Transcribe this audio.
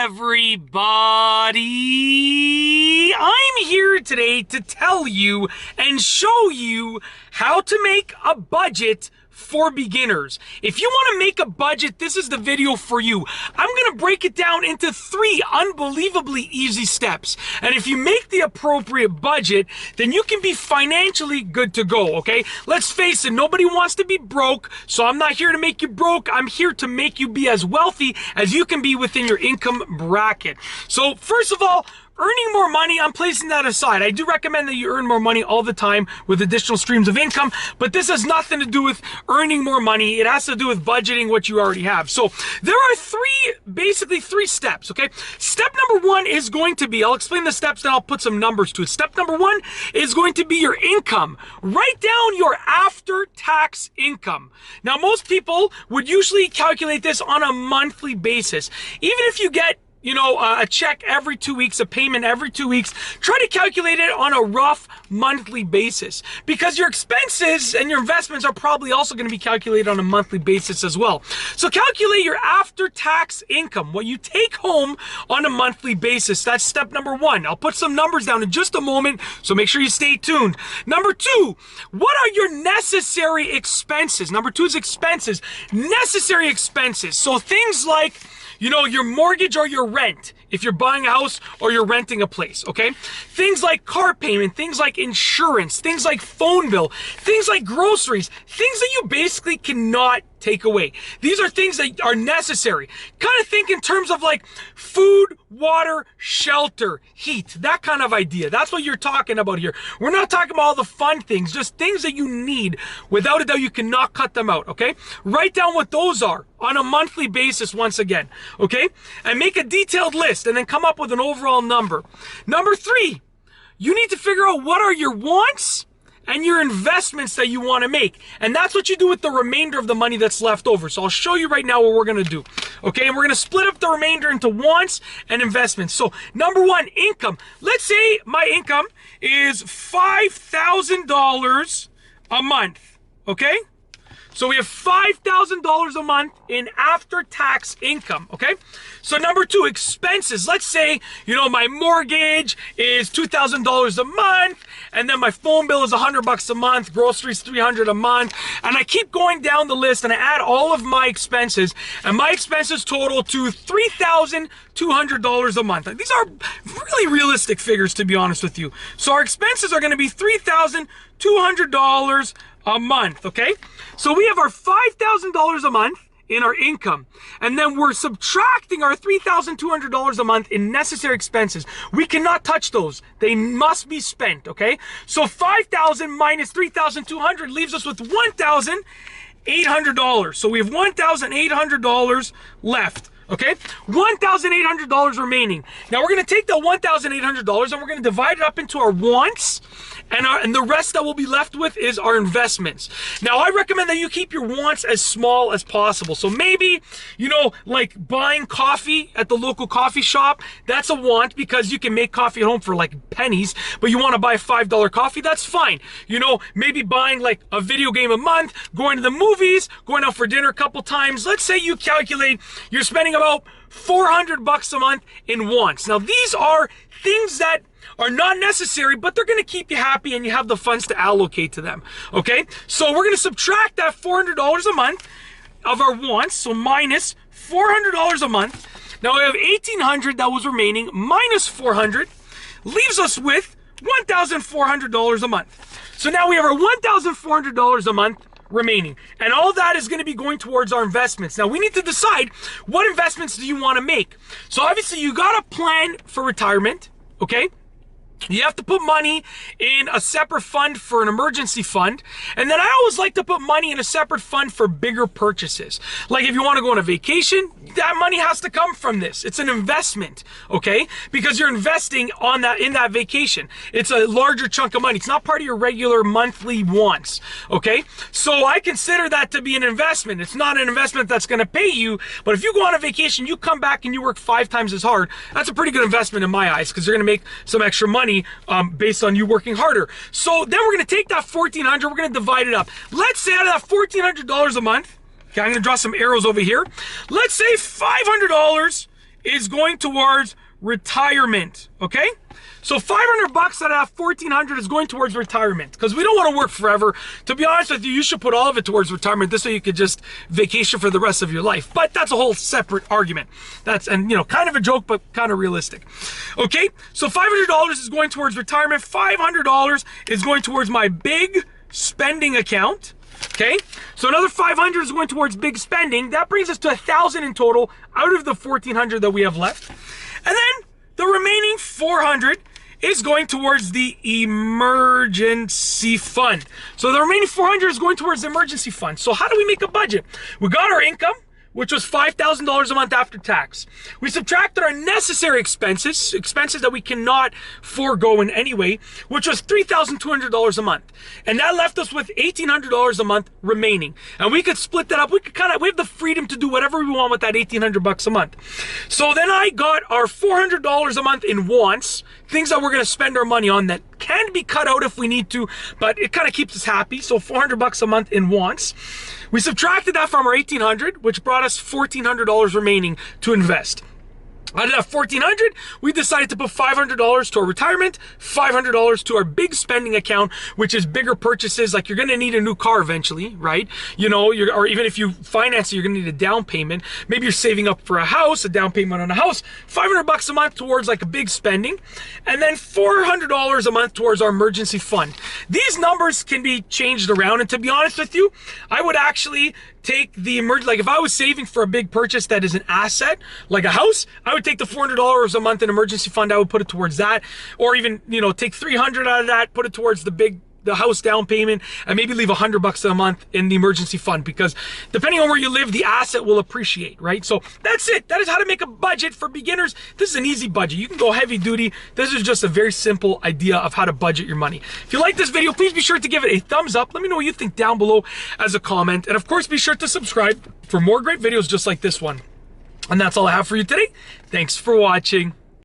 everybody? I'm here today to tell you and show you how to make a budget for beginners. If you want to make a budget, this is the video for you. I'm going to break it down into 3 unbelievably easy steps. And if you make the appropriate budget, then you can be financially good to go, okay? Let's face it, nobody wants to be broke, so I'm not here to make you broke. I'm here to make you be as wealthy as you can be within your income bracket. So first of all, earning more money, I'm placing that aside. I do recommend that you earn more money all the time with additional streams of income, but this has nothing to do with earning more money. It has to do with budgeting what you already have. So there are basically three steps, okay? Step number 1 is going to be, I'll explain the steps, then I'll put some numbers to it. Step number 1 is going to be your income. Write down your after-tax income. Now, most people would usually calculate this on a monthly basis. Even if you get a check every 2 weeks, a payment every 2 weeks, try to calculate it on a rough monthly basis, because your expenses and your investments are probably also going to be calculated on a monthly basis as well. So calculate your after-tax income, what you take home on a monthly basis. That's step number 1. I'll put some numbers down in just a moment, so make sure you stay tuned. Number 2, what are your necessary expenses? Number 2 is expenses, necessary expenses. So things like, your mortgage or your rent, if you're buying a house or you're renting a place, okay? Things like car payment, things like insurance, things like phone bill, things like groceries, things that you basically cannot take away. These are things that are necessary. Kind of think in terms of like food, water, shelter, heat, that kind of idea. That's what you're talking about here. We're not talking about all the fun things, just things that you need. Without a doubt, you cannot cut them out, okay? Write down what those are on a monthly basis once again, okay? And make a detailed list and then come up with an overall number. Number 3, you need to figure out what are your wants and your investments that you want to make. And that's what you do with the remainder of the money that's left over. So I'll show you right now what we're going to do. Okay, and we're going to split up the remainder into wants and investments. So number 1, income. Let's say my income is $5,000 a month. Okay? So we have $5,000 a month in after-tax income, okay? So number 2, expenses. Let's say, my mortgage is $2,000 a month, and then my phone bill is $100 a month, groceries $300 a month, and I keep going down the list and I add all of my expenses, and my expenses total to $3,200 a month. These are really realistic figures, to be honest with you. So our expenses are going to be $3,200 a month, okay? So we have our $5,000 a month in our income, and then we're subtracting our $3,200 a month in necessary expenses. We cannot touch those. They must be spent, okay? So 5,000 minus 3,200 leaves us with $1,800. So we have $1,800 left. Okay, $1,800 remaining. Now we're going to take that $1,800 and we're going to divide it up into our wants, and the rest that we'll be left with is our investments. Now I recommend that you keep your wants as small as possible. So maybe, like buying coffee at the local coffee shop, that's a want because you can make coffee at home for like pennies, but you want to buy a $5 coffee, that's fine. Maybe buying like a video game a month, going to the movies, going out for dinner a couple times. Let's say you calculate you're spending about $400 a month in wants. Now these are things that are not necessary, but they're going to keep you happy and you have the funds to allocate to them. Okay, so we're going to subtract that $400 a month of our wants, so minus $400 a month. Now we have $1,800 that was remaining, minus $400 leaves us with $1,400 a month. So now we have our $1,400 a month remaining, and all that is going to be going towards our investments. Now we need to decide, what investments do you want to make? So obviously you got to plan for retirement, okay? You have to put money in a separate fund for an emergency fund. And then I always like to put money in a separate fund for bigger purchases. Like if you want to go on a vacation, that money has to come from this. It's an investment, okay? Because you're investing in that vacation. It's a larger chunk of money. It's not part of your regular monthly wants, okay? So I consider that to be an investment. It's not an investment that's going to pay you, but if you go on a vacation, you come back and you work 5 times as hard, that's a pretty good investment in my eyes, because you're going to make some extra money based on you working harder. So then we're going to take that $1,400, we're going to divide it up. Let's say out of that $1,400 a month, okay, I'm going to draw some arrows over here. Let's say $500 is going towards retirement, okay? So 500 bucks out of 1,400 is going towards retirement because we don't want to work forever. To be honest with you, you should put all of it towards retirement. This way you could just vacation for the rest of your life. But that's a whole separate argument. And you know, kind of a joke, but kind of realistic. Okay, so $500 is going towards retirement. $500 is going towards my big spending account. Okay, so another 500 is going towards big spending. That brings us to 1,000 in total out of the 1,400 that we have left. And then the remaining 400 is going towards the emergency fund. So the remaining 400 is going towards the emergency fund. So how do we make a budget? We got our income, which was $5,000 a month after tax. We subtracted our necessary expenses that we cannot forego in any way, which was $3,200 a month. And that left us with $1,800 a month remaining. And we could split that up. We have the freedom to do whatever we want with that 1,800 bucks a month. So then I got our $400 a month in wants, things that we're gonna spend our money on that can be cut out if we need to, but it kind of keeps us happy. So 400 bucks a month in wants. We subtracted that from our 1,800, which brought us $1,400 remaining to invest. Out of that 1,400, we decided to put $500 to our retirement, $500 to our big spending account, which is bigger purchases. Like you're gonna need a new car eventually, right? You know, or even if you finance it, you're gonna need a down payment. Maybe you're saving up for a house, a down payment on a house. 500 bucks a month towards like a big spending, and then $400 a month towards our emergency fund. These numbers can be changed around, and to be honest with you, I would actually take the like if I was saving for a big purchase that is an asset, like a house, I would take the $400 a month in emergency fund, I would put it towards that, or even, you know, take 300 out of that, put it towards the house down payment, and maybe leave 100 bucks a month in the emergency fund, because depending on where you live, the asset will appreciate, right? So that's it. That is how to make a budget for beginners. This is an easy budget. You can go heavy duty. This is just a very simple idea of how to budget your money. If you like this video, please be sure to give it a thumbs up. Let me know what you think down below as a comment. And of course, be sure to subscribe for more great videos just like this one. And that's all I have for you today. Thanks for watching.